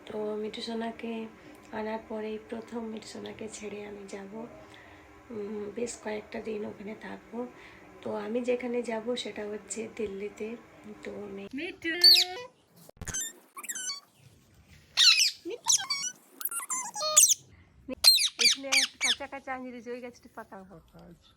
তো মিঠু সোনাকে আনার পরেই প্রথম মিঠু সোনাকে ছেড়ে আমি যাব, বেশ কয়েকটা দিন ওখানে থাকবো। তো আমি যেখানে যাব সেটা হচ্ছে দিল্লিতে। তো মিঠু এখানে কাঁচা কাঁচা আঙির ওই গাছটি পাকা পাকা আছে।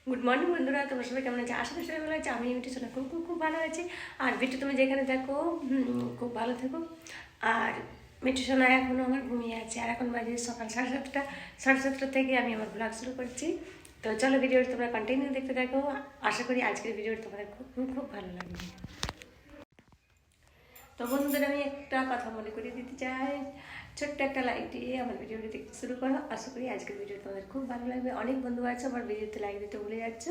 গুড মর্নিং বন্ধুরা, তোমার সবাই কেমন আছে? আশা করি সবাই ভালো আছে। আমি মিঠু সোনা খুব খুব খুব ভালো আছি। আর বিটু তুমি যেখানে থাকো খুব ভালো থেকো। আর মিঠু সোনা এখনও আমার ঘুমিয়ে আছে, আর এখন বাজে সকাল 7:30। 7:30 থেকে আমি আমার ব্লগ শুরু করছি। তো চলো ভিডিওটা তোমরা কন্টিনিউ দেখতে থাকো। আশা করি আজকের ভিডিওটা তোমাদের খুব খুব খুব ভালো লাগবে। তো বন্ধুদের আমি একটা কথা মনে করিয়ে দিতে চাই, ছোট্ট একটা লাইক দিয়ে আমার ভিডিওটি দেখতে শুরু করো। আশা করি আজকের ভিডিও তোমাদের খুব ভালো লাগবে। অনেক বন্ধু আছে আমার ভিডিওতে লাইক দিতে ভুলে যাচ্ছ,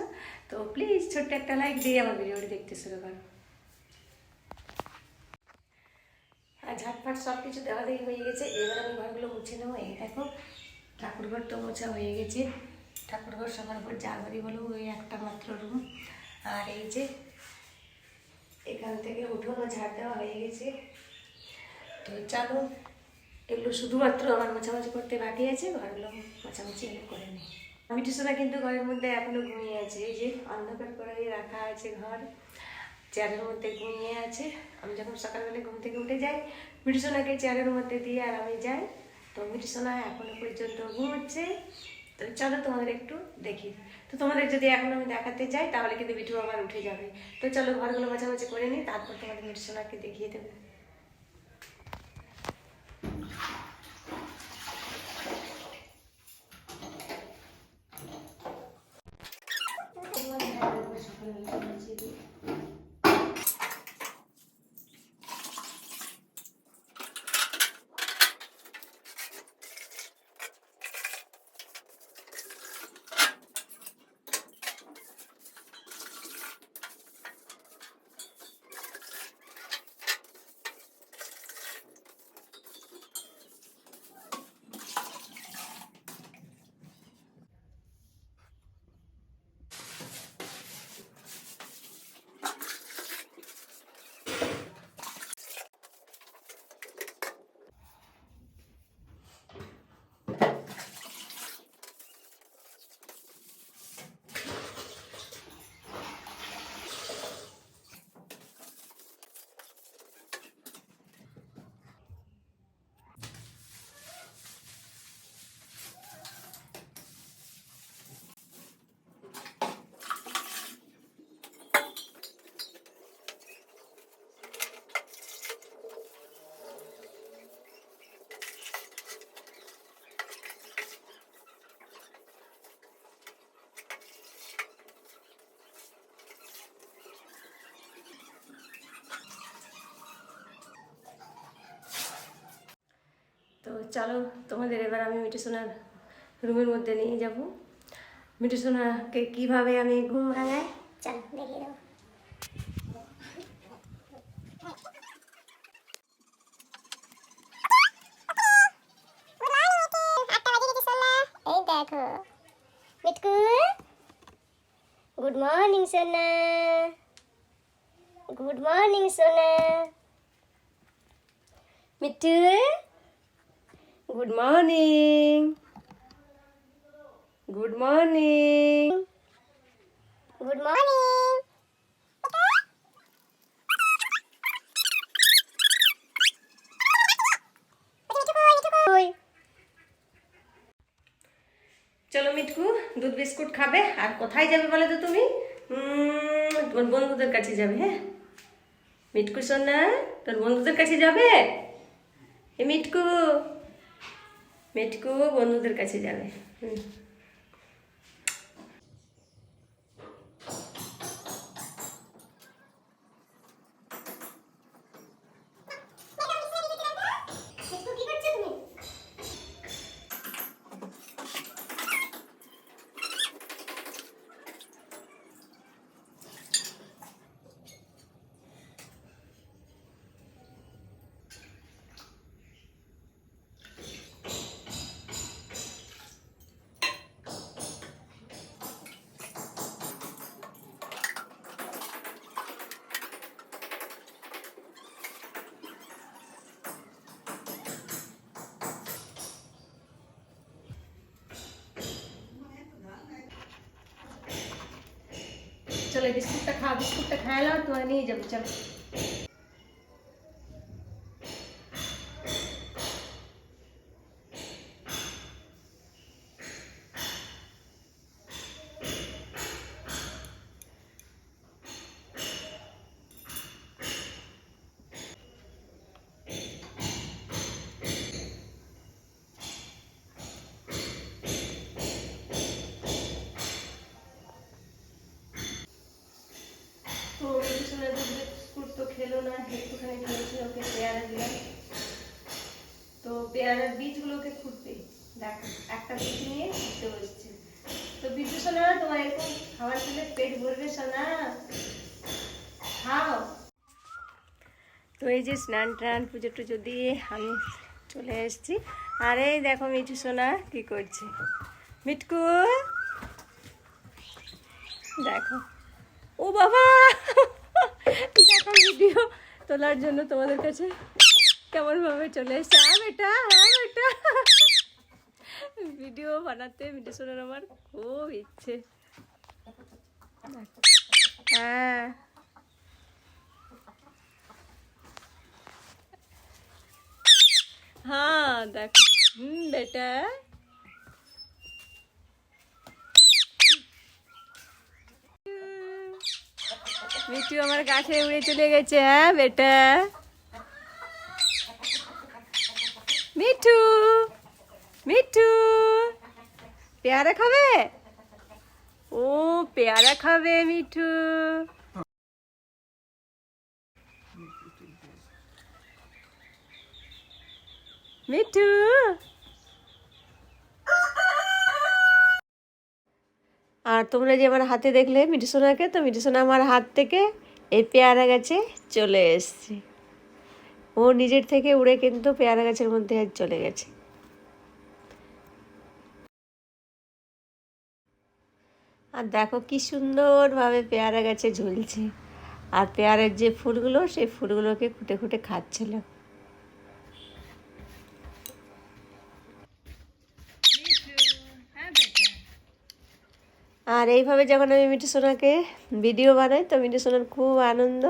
তো প্লিজ ছোট্ট একটা লাইক দিয়ে আমার ভিডিওটি দেখতে শুরু করো। আর ঝাটফাট সব কিছু দেওয়া দেখি হয়ে গেছে। এবার আমি ঘরগুলো মুছে নেবো। এই দেখো ঠাকুরঘর তো মোছা হয়ে গেছে। ঠাকুরঘর সবার উপর যা ঘরই বলো ওই একটা মাত্র রুম। আর এই যে এখান থেকে উঠোনও ঝাড় দেওয়া হয়ে গেছে। তো চলো এগুলো শুধুমাত্র আমার মোছামাছি করতে বাকি আছে, ঘরগুলো মোছামাছি আমি করে নিই। মিঠু সোনা কিন্তু ঘরের মধ্যে এখনো ঘুমিয়ে আছে। এই যে অন্ধকার করে রাখা আছে ঘর, চেয়ারের মধ্যে ঘুমিয়ে আছে। আমি যখন সকালবেলা ঘুম থেকে উঠে যাই মিঠু সোনাকে চেয়ারের মধ্যে দিয়ে আর আমি যাই। তো মিঠু সোনা এখনো পর্যন্ত ঘুমোচ্ছে। তো চলো তোমাদের একটু দেখি। তো তোমাদের যদি এখন আমি দেখাতে যাই তাহলে কিন্তু মিঠু আবার উঠে যাবে। তো চলো ঘরগুলো মোছামাছি করে নিই, তারপর তোমাদের মিঠু সোনাকে দেখিয়ে দেবো। তো চলো তোমাদের এবার আমি মিঠু সোনার রুমের মধ্যে নিয়ে যাব। মিঠু সোনাকে কীভাবে আমি ঘুম ভাঙাই চলো দেখিয়ে দেবো। এই দেখো মিটকু, গুড মর্নিং সোনা, গুড মর্নিং সোনা। Mitu good morning, good morning, good morning. চলো মিটকু দুধ বিস্কুট খাবে। আর কোথায় যাবে বলে তো তুমি? তোমার বন্ধুদের কাছে যাবে। হ্যাঁ মিটকু সোনা, তোর বন্ধুদের কাছে যাবে। এ মিটকু, মিটকু বন্ধুদের কাছে যাবে। চলে বিস্কুটটা খাইলাম, তোমায় নিয়ে যাবো, চলো। তো বিস্কুট তো খেলো না, একটুখানি খেয়েছিল, ওকে পেয়ারা দিলাম। তো পেয়ারার বীজগুলোকে খুঁটবে, দেখো একটা বীজ নিয়ে খুঁটতে বসছে। তো বিদ্যুৎ সোনা, তোমার এরকম খাবার খেলে পেট ভরবে সোনা, খাও। তো এই যে স্নান টান পুজো টুজো দিয়ে আমি চলে এসেছি। আর এই দেখো মিঠু সোনা কি করছে, মিটকু দেখো, ও বাবা দেখো ভিডিও তোলার জন্য তোমাদের কাছে কেমন ভাবে চলে এসছে। বেটা ভিডিও বানাতে মিঠু সোনার আমার খুব ইচ্ছে। হ্যাঁ हाँ देखो बेटा মিঠু আমার গাছে উড়ে চলে গেছে। হ্যাঁ বেটা মিঠু, মিঠু পেয়ারা খাবে, ও পেয়ারা খাবে মিঠু। মিঠু আর তোমরা যে আমার হাতে দেখলে মিঠু সোনাকে, তো মিঠু সোনা আমার হাত থেকে এই পেয়ারা গাছে চলে এসছে। ও নিজের থেকে উড়ে কিন্তু পেয়ারা গাছের মধ্যে চলে গেছে। আর দেখো কি সুন্দরভাবে পেয়ারা গাছে ঝুলছে, আর পেয়ারার যে ফুলগুলো সেই ফুলগুলোকে খুঁটে খুঁটে খাচ্ছিল। আর এইভাবে যখন আমি মিঠু সোনাকে ভিডিও বানাই তো মিঠু সোনার খুব আনন্দ।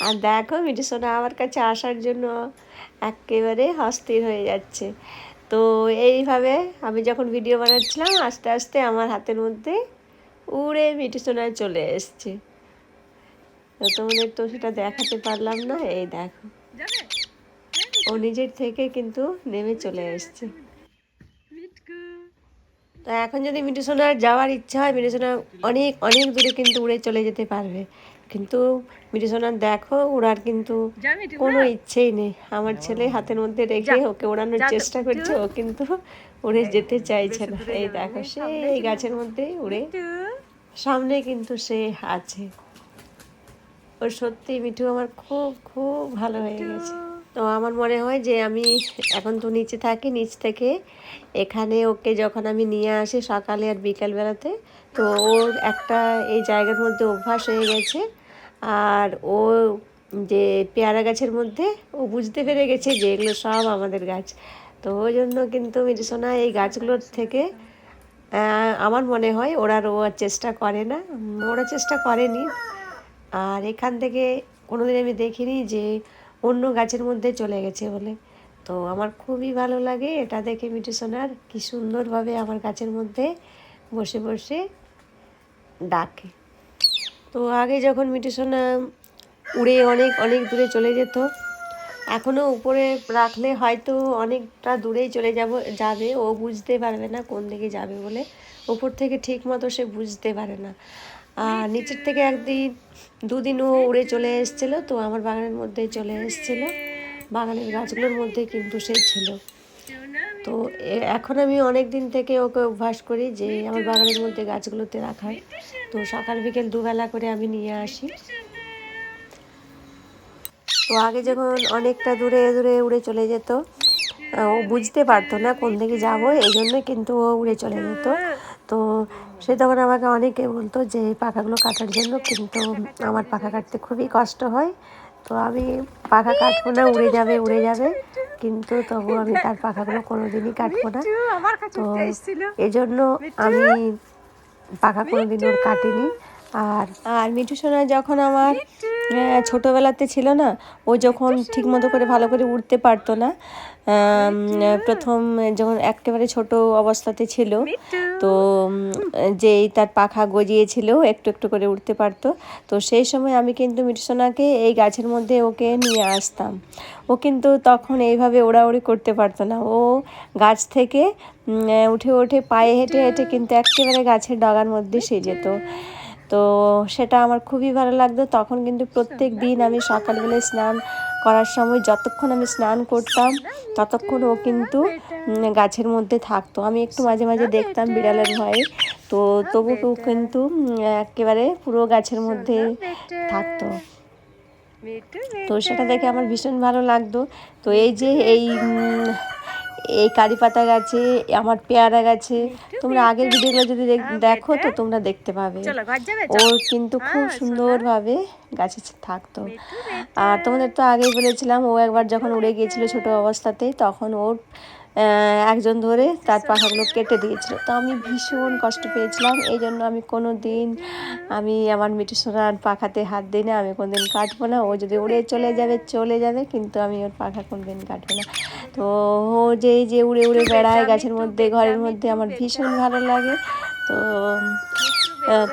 আর দেখো মিঠু সোনা আমার কাছে আসার জন্য একেবারে অস্থির হয়ে যাচ্ছে। তো এইভাবে আমি যখন ভিডিও বানাচ্ছিলাম আস্তে আস্তে আমার হাতের মধ্যে উড়ে মিঠু সোনা চলে এসছে। তো তোমাদের তো সেটা দেখাতে পারলাম না। এই দেখো ও নিজের থেকে কিন্তু নেমে চলে এসছে। তো এখন যদি মিঠু সোনার যাওয়ার ইচ্ছা হয়, মিঠু সোনা অনেক অনেক দূরে কিন্তু উড়ে চলে যেতে পারবে, কিন্তু মিঠু সোনার দেখো উড়ার কিন্তু কোনো ইচ্ছেই নেই। আমার ছেলে হাতের মধ্যে রেখে ওকে ওড়ানোর চেষ্টা করছে, ও কিন্তু উড়ে যেতে চাইছে না। এই দেখো সে এই গাছের মধ্যে উড়ে সামনে কিন্তু সে আছে। ওর সত্যি মিঠু আমার খুব খুব ভালো হয়ে গেছে। তো আমার মনে হয় যে আমি এখন তো নিচে থাকি, নিচ থেকে এখানে ওকে যখন আমি নিয়ে আসি সকালে আর বিকালবেলাতে, তো ওর একটা এই জায়গার মধ্যে অভ্যাস হয়ে গেছে। আর ও যে পেয়ারা গাছের মধ্যে ও বুঝতে পেরে গেছে যে এগুলো সব আমাদের গাছ। তো ওই জন্য কিন্তু মিঠু সোনা এই গাছগুলোর থেকে আমার মনে হয় ওরা রোয়ার চেষ্টা করে না, ওরা চেষ্টা করেনি। আর এখান থেকে কোনোদিন আমি দেখিনি যে অন্য গাছের মধ্যে চলে গেছে বলে। তো আমার খুবই ভালো লাগে এটা দেখে মিঠু সোনার কি সুন্দরভাবে আমার গাছের মধ্যে বসে বসে ডাকে। তো আগে যখন মিঠু সোনা উড়ে অনেক অনেক দূরে চলে যেত, এখনও উপরে রাখলে হয়তো অনেকটা দূরেই চলে যাবে, ও বুঝতে পারবে না কোন দিকে যাবে বলে। উপর থেকে ঠিক মতো সে বুঝতে পারে না। আর নিচের থেকে একদিন দুদিন ও উড়ে চলে এসেছিলো, তো আমার বাগানের মধ্যে চলে এসেছিলো, বাগানের গাছগুলোর মধ্যে কিন্তু সে ছিল। তো এখন আমি অনেক দিন থেকে ওকে অভ্যাস করি যে আমার বাগানের মধ্যে গাছগুলোতে রাখার। তো সকাল বিকেল দুবেলা করে আমি নিয়ে আসি। তো আগে যখন অনেকটা দূরে দূরে উড়ে চলে যেত, ও বুঝতে পারতো না কোন দিকে যাবো, এই জন্যই কিন্তু ও উড়ে চলে যেত। তো সে তখন আমাকে অনেকে বলতো যে পাখাগুলো কাটার জন্য, কিন্তু আমার পাখা কাটতে খুবই কষ্ট হয়। তো আমি পাখা কাটবো না, উড়ে যাবে, কিন্তু তবু আমি তার পাখাগুলো কোনোদিনই কাটবো না। তো এজন্য আমি পাখা কোনোদিন ওর কাটিনি। আর আর মিঠু সোনা যখন আমার ছোটোবেলাতে ছিল না, ও যখন ঠিক মতো করে ভালো করে উঠতে পারতো না, প্রথম যখন একেবারে ছোট অবস্থাতে ছিল, তো যেই তার পাখা গজিয়েছিল একটু একটু করে উঠতে পারতো, তো সেই সময় আমি কিন্তু মিঠু সোনাকে এই গাছের মধ্যে ওকে নিয়ে আসতাম। ও কিন্তু তখন এইভাবে ওড়াউড়ি করতে পারতো না, ও গাছ থেকে উঠে উঠে পায়ে হেঁটে হেঁটে কিন্তু একেবারে গাছের ডগার মধ্যে সে যেত। তো সেটা আমার খুবই ভালো লাগতো। তখন কিন্তু প্রত্যেক দিন আমি সকালবেলায় স্নান করার সময় যতক্ষণ আমি স্নান করতাম ততক্ষণ ও কিন্তু গাছের মধ্যে থাকতো। আমি একটু মাঝে মাঝে দেখতাম বিড়ালের ভয়ে, তো তবু কিন্তু একেবারে পুরো গাছের মধ্যে থাকতো। তো সেটা দেখে আমার ভীষণ ভালো লাগতো। তো এই যে এই কারি পাতা গাছে, আমার পেয়ারা গাছে, তোমরা আগের ভিডিওগুলো যদি দেখো তো তোমরা দেখতে পাবে ও কিন্তু খুব সুন্দরভাবে গাছে থাকতো। আর তোমাদের তো আগেই বলেছিলাম, ও একবার যখন উড়ে গিয়েছিল ছোট অবস্থাতেই, তখন ওর একজন ধরে তার পাখাগুলো কেটে দিয়েছিল। তো আমি ভীষণ কষ্ট পেয়েছিলাম। এই জন্য আমি কোনো দিন আমার মিঠু সোনার পাখাতে হাত দিই না, আমি কোনো দিন কাটবো না। ও যদি উড়ে চলে যাবে, কিন্তু আমি ওর পাখা কোনো দিন কাটবো না। তো ও যে উড়ে উড়ে বেড়ায় গাছের মধ্যে, ঘরের মধ্যে, আমার ভীষণ ভালো লাগে। তো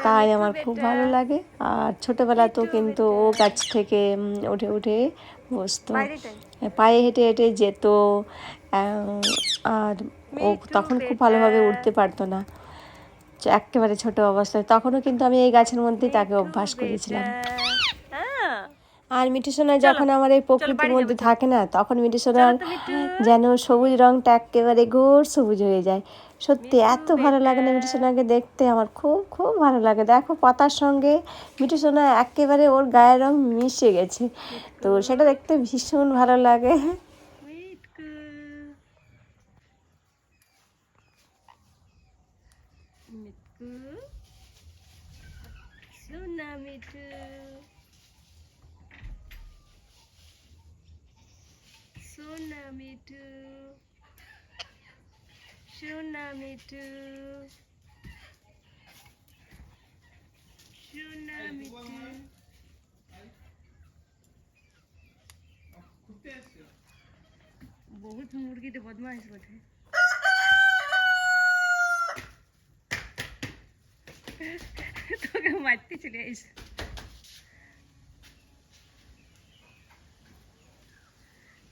তাই আমার খুব ভালো লাগে। আর ছোটোবেলাতেও কিন্তু ও গাছ থেকে উঠে উঠে বসতো, পায়ে হেঁটে হেঁটে যেত। আর ও তখন খুব ভালোভাবে উঠতে পারতো না একেবারে ছোট অবস্থায়, তখনও কিন্তু আমি এই গাছের মধ্যেই তাকে অভ্যাস করেছিলাম। আর মিঠু সোনা যখন আমার এই প্রকৃতির মধ্যে থাকে না, তখন মিঠু সোনার যেন সবুজ রঙটা একেবারে ঘোর সবুজ হয়ে যায়। সত্যি এত ভালো লাগে না মিঠু সোনাকে দেখতে, আমার খুব খুব ভালো লাগে। দেখো পাতার সঙ্গে মিঠু সোনা একেবারে ওর গায়ের রং মিশে গেছে, তো সেটা দেখতে ভীষণ ভালো লাগে। সোনা মিঠু, সোনা মিঠু, সোনা মিঠু। বহুত মুরগিতে বদমাইশ বোধে। তোকে মারতে চলে আইস।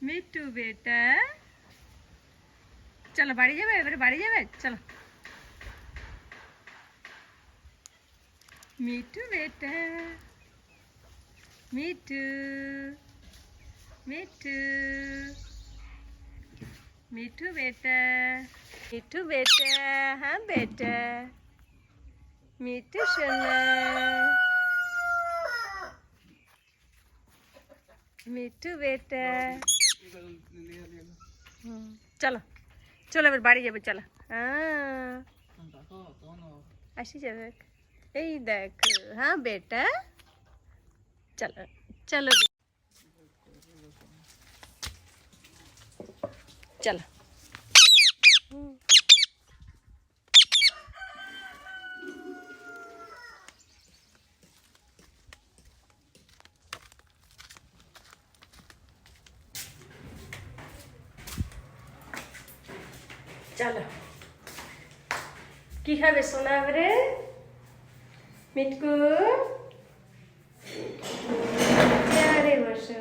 মিঠু বেটা, চলো বাড়ি যাবে, এবারে বাড়ি যাবে, চলো। মিঠু বেটা, মিঠু, মিঠু, মিঠু বেটা, মিঠু বেটা, হ্যাঁ বেটা, মিঠু সোনা, মিঠু বেটা। চলো চলো এবার বাড়ি যাবে, চলো। আসি যাবে, এই দেখ, হ্যাঁ বেটা, চলো চলো চলো। চলো, কি খাবে সোনা এবারে? মিটকু, আরে বসো।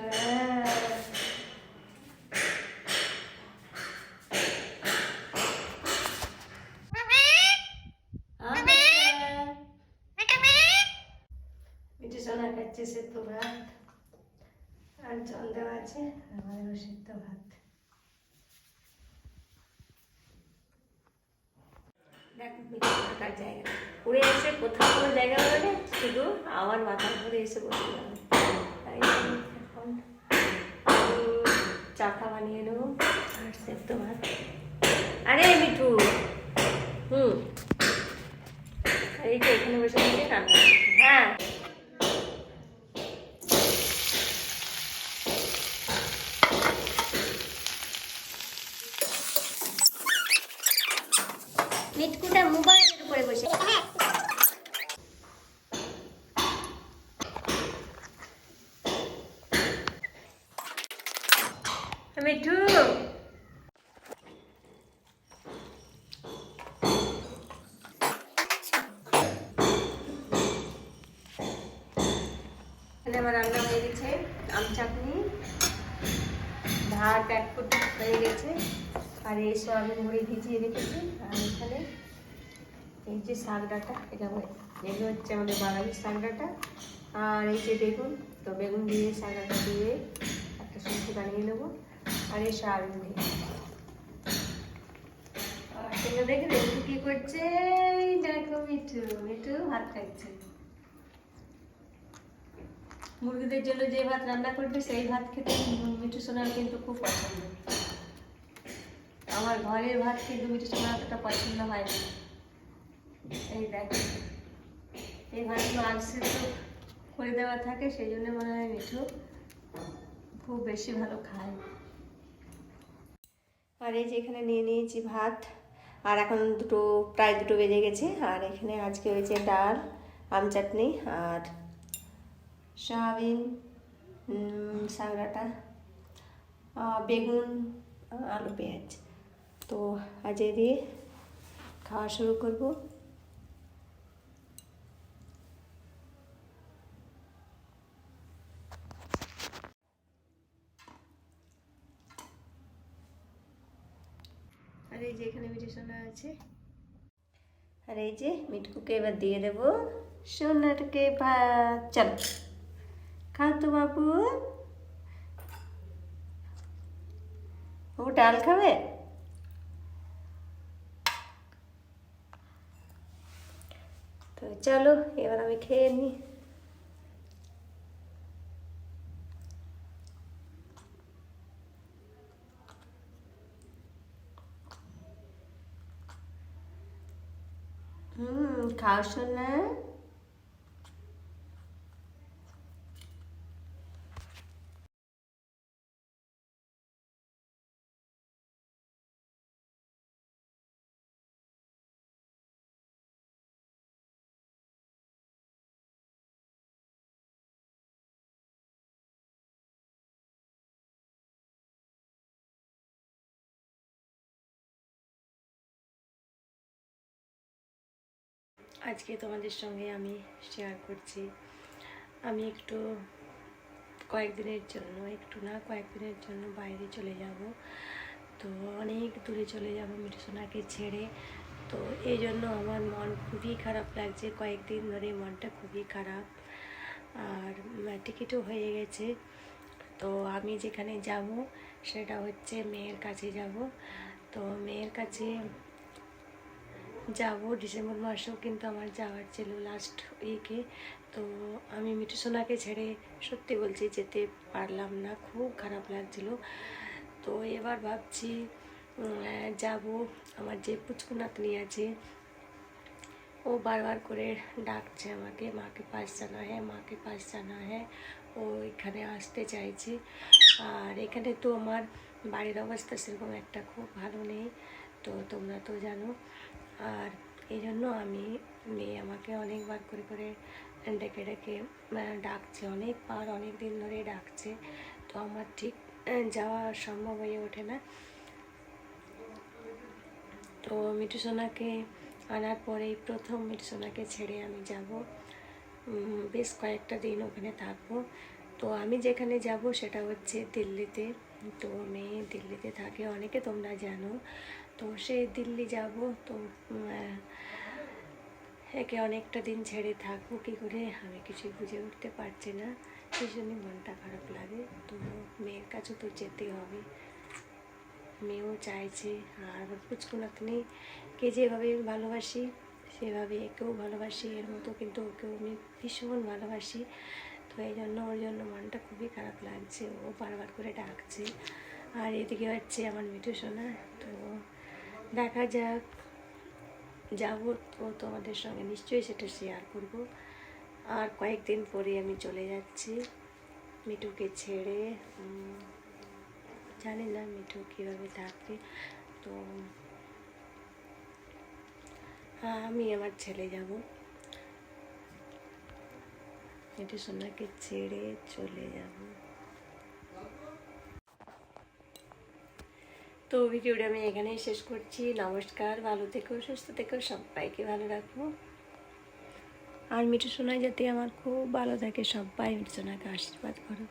মিঠু সোনা খাচ্ছে সেদ্ধ ভাত, আর জল দেওয়া আছে, আমারও সেদ্ধ ভাত। থাকার জায়গা উড়ে এসে কোথাও কোনো জায়গা হবে, শুধু আমার মাথার উপরে এসে বসে যাবে। তাই এখন চাকা বানিয়ে নেবো আর সেদ্ধ ভাত। আরে মিঠু, এই তো এখানে বসে বসে রান্না। হ্যাঁ মিটকুটা মোবাইলের উপরে বসে। মিঠু। আমার রান্না হয়ে গেছে, আম চাটনি, ভাত এক ফুট হয়ে গেছে, আর এই সয়াবিন বড়ি ভিজিয়ে রেখেছি। আর এখানে এই যে শাক ডাঁটা, এগুলো হচ্ছে আমাদের বাঙালির শাক ডাঁটা। আর এই যে বেগুন, তো বেগুন দিয়ে শাক ডাঁটা দিয়ে একটা সবজি বানিয়ে নেবো। আর এই সয়াবিন দিয়ে তোমরা দেখে মিঠু কি করছে, দেখো মিঠু, মিঠু ভাত খাচ্ছে। মুরগিদের জন্য যে ভাত রান্না করবে সেই ভাত খেতে মিঠু সোনার কিন্তু খুব পছন্দ। আমার ঘরের ভাত কিন্তু মিঠু সোনার অতটা পছন্দ হয় না। এই দেখ, এই ভাতগুলো আগ সিদ্ধ করে দেওয়া থাকে, সেই জন্য মনে হয় মিঠু খুব বেশি ভালো খায়। আর এই যে এখানে নিয়ে নিয়েছি ভাত, আর এখন প্রায় দুটো বেজে গেছে। আর এখানে আজকে হয়েছে ডাল, আম চাটনি, আর সয়াবিন, শাক ডাঁটা, বেগুন, আলু পেঁয়াজ। তো আজ এই দিয়ে খাওয়া শুরু করব। আর এই যে এখানে মিঠু সোনা আছে, আর এই যে মিঠুকে এবার দিয়ে দেবো সোনাটাকে ভাত। চল খাও তো বাবু, ও ডাল খাবে। তো চলো এবার আমি খেয়ে নিই। খাও সোনা। আজকে তোমাদের সঙ্গে আমি শেয়ার করছি, আমি একটু কয়েকদিনের জন্য, একটু না কয়েকদিনের জন্য বাইরে চলে যাব। তো অনেক দূরে চলে যাব মিঠু সোনাকে ছেড়ে। তো এই জন্য আমার মন খুবই খারাপ লাগছে, কয়েকদিন ধরে মনটা খুবই খারাপ। আর টিকিটও হয়ে গেছে। তো আমি যেখানে যাব সেটা হচ্ছে মেয়ের কাছে যাব। তো মেয়ের কাছে যাব ডিসেম্বর মাসেও কিন্তু আমার যাওয়ার ছিল লাস্ট উইকে। তো আমি মিঠু সোনাকে ছেড়ে সত্যি বলছি যেতে পারলাম না, খুব খারাপ লাগছিল। তো এবার ভাবছি যাব। আমার যে পুচকু নাতনি আছে, ও বারবার করে ডাকছে আমাকে, মাকে পাস জানা হ্যাঁ, মাকে পাস জানা হ্যাঁ। ও এখানে আসতে চাইছে। আর এখানে তো আমার বাড়ির অবস্থা সেরকম একটা খুব ভালো নেই, তো তোমরা তো জানো। আর এই জন্য মেয়ে আমাকে অনেকবার করে করে ডেকে ডেকে ডাকছে, অনেকবার অনেক দিন ধরে ডাকছে। তো আমার ঠিক যাওয়া সম্ভব হয়ে ওঠে না। তো মিঠু সোনাকে আনার পরেই প্রথম মিঠু সোনাকে ছেড়ে আমি যাব, বেশ কয়েকটা দিন ওখানে থাকবো। তো আমি যেখানে যাব সেটা হচ্ছে দিল্লিতে। তো মেয়ে দিল্লিতে থাকে, অনেকে তোমরা জানো। তো সেই দিল্লি যাব। তো একে অনেকটা দিন ছেড়ে থাকবো কী করে আমি কিছুই বুঝে উঠতে পারছি না, সেই জন্যই মনটা খারাপ লাগে। তো মেয়ের কাছে তো যেতে হবে, মেয়েও চাইছে। আর পুচকু নাতনিকে যেভাবে ভালোবাসি সেভাবে একেও ভালোবাসি, এর মতো কিন্তু ওকেও আমি ভীষণ ভালোবাসি। তো এই জন্য ওর জন্য মনটা খুবই খারাপ লাগছে, ও বারবার করে ডাকছে। আর এদিকে হচ্ছে আমার মিঠু সোনা। তো দেখা যাক, যাবো তো তোমাদের সঙ্গে নিশ্চয়ই সেটা শেয়ার করব। আর কয়েকদিন পরে আমি চলে যাচ্ছি মিঠুকে ছেড়ে। জানি না মিঠু কীভাবে থাকবে। তো আমি আমার ছেলে যাব, মিঠু সোনাকে ছেড়ে চলে যাব। তো ভিডিওটা আমি এখানেই শেষ করছি। নমস্কার, ভালো থেকো, সুস্থ থেকো, সবাইকে ভালো রাখো। আর মিঠু সোনা যাতে আমার খুব ভালো থাকে, সবাই মিঠু সোনাকে আশীর্বাদ করো।